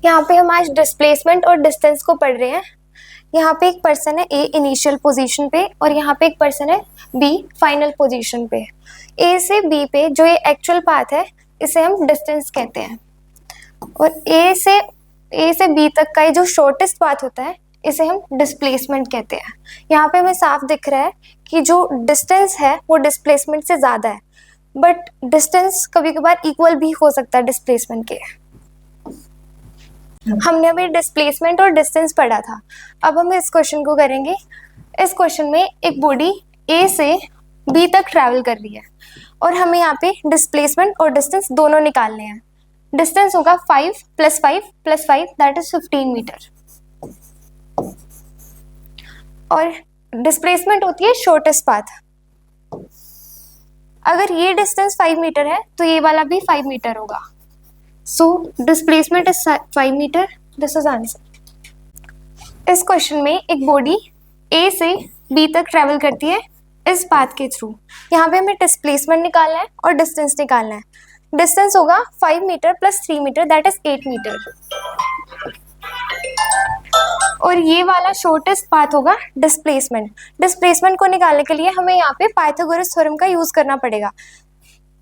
यहाँ पे हम आज डिस्प्लेसमेंट और डिस्टेंस को पढ़ रहे हैं। यहाँ पे एक पर्सन है ए इनिशियल पोजीशन पे और यहाँ पे एक पर्सन है बी फाइनल पोजीशन पे। ए से बी पे जो ये एक्चुअल पाथ है इसे हम डिस्टेंस कहते हैं, और ए से बी तक का ये जो शॉर्टेस्ट पाथ होता है इसे हम डिस्प्लेसमेंट कहते हैं। यहाँ पे हमें साफ दिख रहा है कि जो डिस्टेंस है वो डिस्प्लेसमेंट से ज़्यादा है, बट डिस्टेंस कभी कभार इक्वल भी हो सकता है डिस्प्लेसमेंट के। हमने अभी डिस्प्लेसमेंट और डिस्टेंस पढ़ा था, अब हम इस क्वेश्चन को करेंगे। इस क्वेश्चन में एक बॉडी ए से बी तक ट्रैवल कर रही है और हमें यहाँ पे डिस्प्लेसमेंट और डिस्टेंस दोनों निकालने हैं। डिस्टेंस होगा 5 + 5 + 5 दैट इज 15 मीटर, और डिस्प्लेसमेंट होती है शॉर्टेस्ट पाथ। अगर ये डिस्टेंस 5 मीटर है तो ये वाला भी 5 मीटर होगा। So displacement is 5 metre. This is answer. इस क्वेश्चन में एक बॉडी A से B तक ट्रेवल करती है इस पाथ के थ्रू। यहाँ पे हमें डिस्प्लेसमेंट निकालना है और डिस्टेंस निकालना है। डिस्टेंस होगा 5 metre + 3 metre that is 8 metre, और ये वाला शॉर्टेस्ट पाथ होगा डिस्प्लेसमेंट। डिस्प्लेसमेंट को निकालने के लिए हमें यहाँ पे पाइथागोरस थ्योरम का यूज करना पड़ेगा।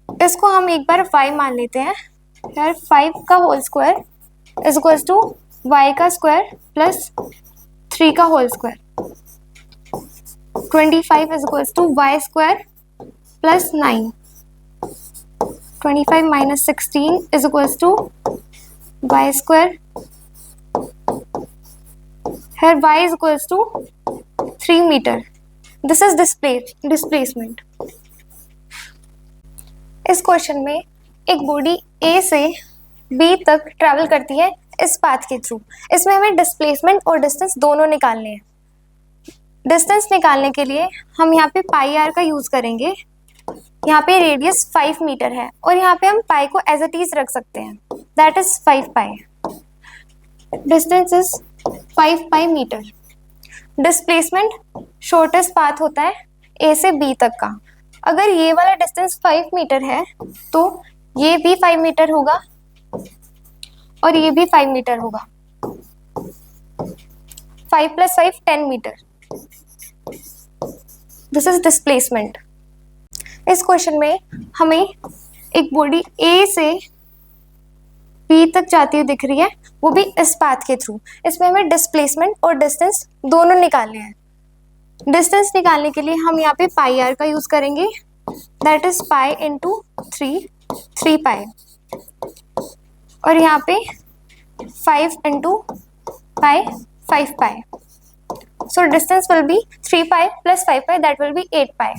इसको हम एक बार y मान लेते हैं। यार 5 का whole square is equals to y का स्क्वायर प्लस 3 का whole square. 25 is equals to y square plus 9। 25 minus 16 is equals to y square. Here y is equals to 3 metre. This is displacement. इस question में एक body A से B तक travel करती है इस पाथ के थ्रू। इसमें हमें डिस्प्लेसमेंट और डिस्टेंस दोनों निकालने हैं। डिस्टेंस निकालने के लिए हम यहाँ पे पाई आर का यूज करेंगे। यहाँ पे रेडियस 5 मीटर है और यहाँ पे हम पाई को एज इट इज रख सकते हैं, that is 5 pi. Distance is 5 pi metre. Displacement shortest path होता है A से B तक का। अगर ये वाला डिस्टेंस 5 मीटर है तो ये भी 5 मीटर होगा और ये भी 5 मीटर होगा। 5 + 5 10 मीटर। This is displacement. इस क्वेश्चन में हमें एक बॉडी A से B तक जाती हुई दिख रही है, वो भी इस पाथ के थ्रू। इसमें हमें डिस्प्लेसमेंट और डिस्टेंस दोनों निकालने हैं। डिस्टेंस निकालने के लिए हम यहाँ पे पाई आर का यूज करेंगे, दैट इज पाई इंटू 3 पाई, और यहाँ पे 5 into pi 5 pi. So distance will be 3 pi + 5 pi that will be 8 pi.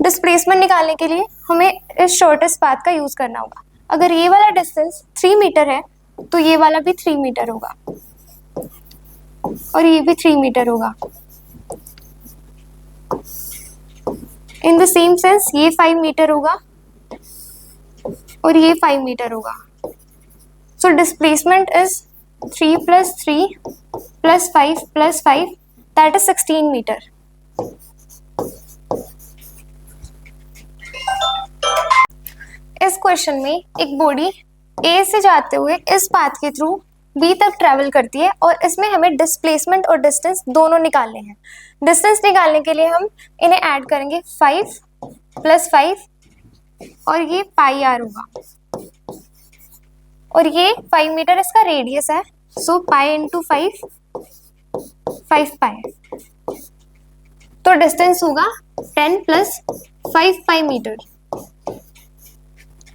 Displacement निकालने के लिए हमें इस शॉर्टेस्ट पाथ का यूज करना होगा। अगर ये वाला डिस्टेंस 3 मीटर है तो ये वाला भी 3 मीटर होगा और ये भी 3 मीटर होगा। इन द सेम सेंस ये 5 मीटर होगा और ये 5 मीटर होगा। So displacement is 3 + 3 + 5 + 5 that is 16 metre. इस क्वेश्चन में एक बॉडी A से जाते हुए इस पाथ के थ्रू B तक ट्रैवल करती है और इसमें हमें डिस्प्लेसमेंट और डिस्टेंस दोनों निकालने हैं। डिस्टेंस निकालने के लिए हम इन्हें ऐड करेंगे 5 + 5 और ये पाई आर होगा, और ये 5 मीटर इसका रेडियस है। सो पाई इंटू 5 5 पाई, तो डिस्टेंस होगा 10 + 5 पाई मीटर।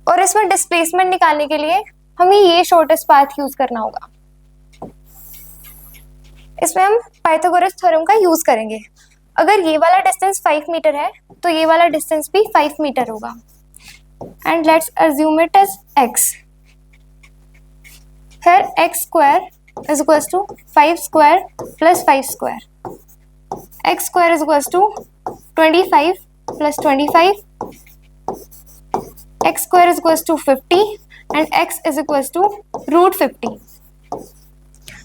और इसमें डिस्प्लेसमेंट निकालने के लिए हमें ये शॉर्टेस्ट पाथ यूज करना होगा। इसमें हम पाइथागोरस थ्योरम का यूज करेंगे। अगर ये वाला डिस्टेंस 5 मीटर है तो ये वाला डिस्टेंस भी 5 मीटर होगा, and let's assume it as x। Here x square is equals to 5 square + 5 square. X square is equals to 25 + 25. X square is equals to 50 and x is equals to √50.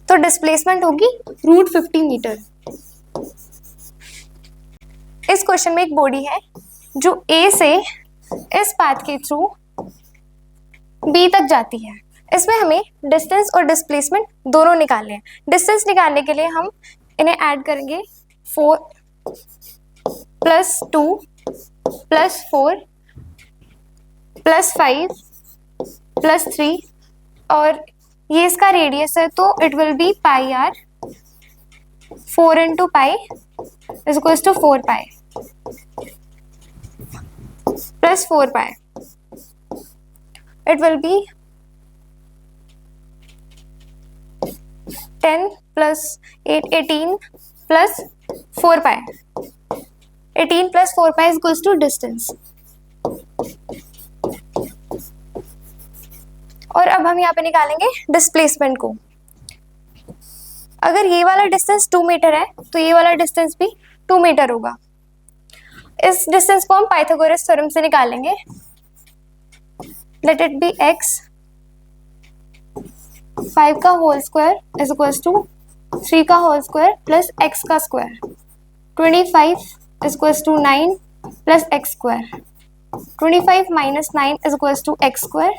तो displacement होगी √50 metre. इस question में एक body है जो A से इस path के थ्रू बी तक जाती है। इसमें हमें डिस्टेंस और डिस्प्लेसमेंट दोनों निकालने हैं। डिस्टेंस निकालने के लिए हम इन्हें ऐड करेंगे, 4 + 2 + 4 + 5 + 3, और ये इसका रेडियस है तो it will be pi R. 4 × pi = 4 pi + 4 pi, it will be 10 + 8 18 + 4 pi, 18 + 4 pi = distance। और अब हम यहाँ पे निकालेंगे डिस्प्लेसमेंट को। अगर ये वाला डिस्टेंस 2 मीटर है तो ये वाला डिस्टेंस भी 2 मीटर होगा। इस डिस्टेंस को हम पाइथागोरस थ्योरम से निकालेंगे। लेट इट बी x 5 का होल स्क्वायर = 3 का होल स्क्वायर + x का square. 25 = 9 + x square. 25 - 9 = x square.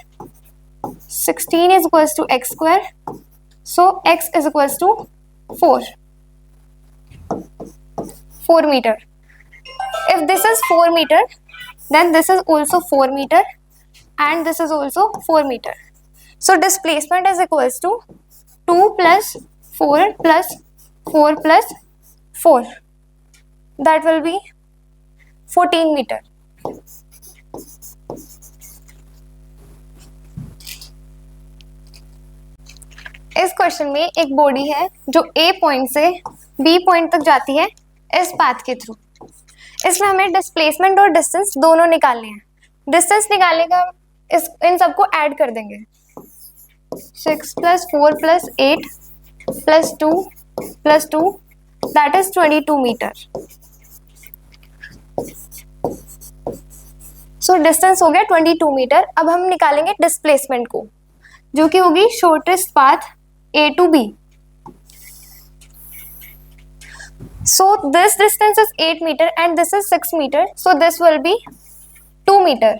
16 = x square. So x = 4 meter. If this is 4 meter, then this is also 4 meter, and this is also 4 meter. So displacement is equals to 2 + 4 + 4 + 4. That will be 14 meter. इस question में एक body है जो A point से B point तक जाती है इस पाथ के थ्रू। इसमें हमें डिस्प्लेसमेंट और डिस्टेंस दोनों निकालने हैं। डिस्टेंस निकालने का इन सबको ऐड कर देंगे। 6 + 4 + 8 + 2 + 2, that is 22 metre. So distance हो गया 22 मीटर। अब हम निकालेंगे डिस्प्लेसमेंट को, जो कि होगी shortest path A to B. So this distance is 8 meter and this is 6 meter. So this will be 2 meter.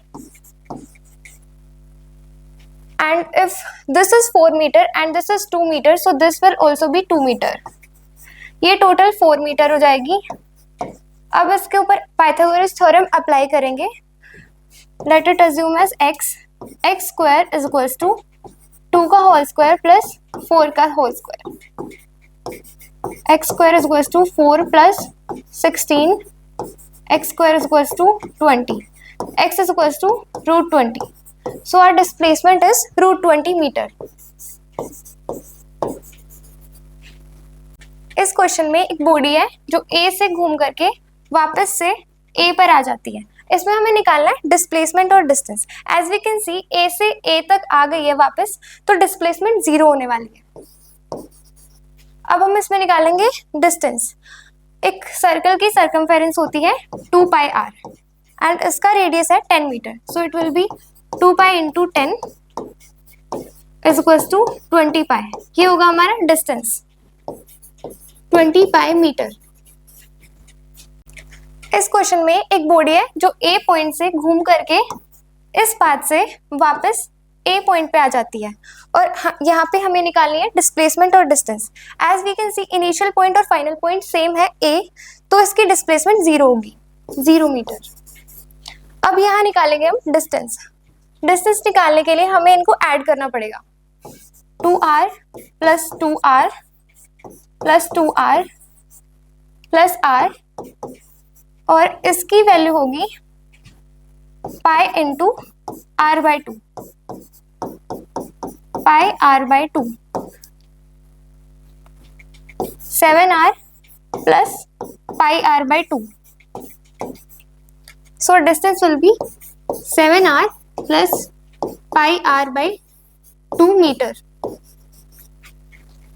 And if this is 4 meter and this is 2 meter, so this will also be 2 meter. ये total 4 metre हो जाएगी। अब इसके ऊपर Pythagoras theorem apply करेंगे। Let it assume as x square = 2 का whole square + 4 का whole square. x square = 4 + 16, x square = 20, x is equals to √20. So our displacement is √20 meter. इस क्वेश्चन में एक बॉडी है जो A से घूम करके वापस से A पर आ जाती है। इसमें हमें निकालना है डिस्प्लेसमेंट और distance. As we can see A से A तक आ गई है वापस, तो डिस्प्लेसमेंट 0 होने वाली है। अब हम इसमें निकालेंगे डिस्टेंस। एक सर्कल की सर्कमफेरेंस होती है 2 पाई r एंड इसका रेडियस है 10 metre. So it will be 2 pi × 10 = 20 pi. ये होगा हमारा डिस्टेंस 20 पाई मीटर। इस क्वेश्चन में एक बॉडी है जो A पॉइंट से घूम करके इस पाथ से वापस A पॉइंट पे आ जाती है, और यहाँ पे हमें निकालनी है डिस्प्लेसमेंट और distance. As we can see initial point और फाइनल पॉइंट सेम है A, तो इसकी डिस्प्लेसमेंट 0 होगी, 0 मीटर। अब यहाँ निकालेंगे हम डिस्टेंस। डिस्टेंस निकालने के लिए हमें इनको ऐड करना पड़ेगा। 2r + 2r + 2r + r, और इसकी वैल्यू होगी पाई × r/2, pi r/2, 7r + pi r/2. So distance will be 7r + pi r/2 meter.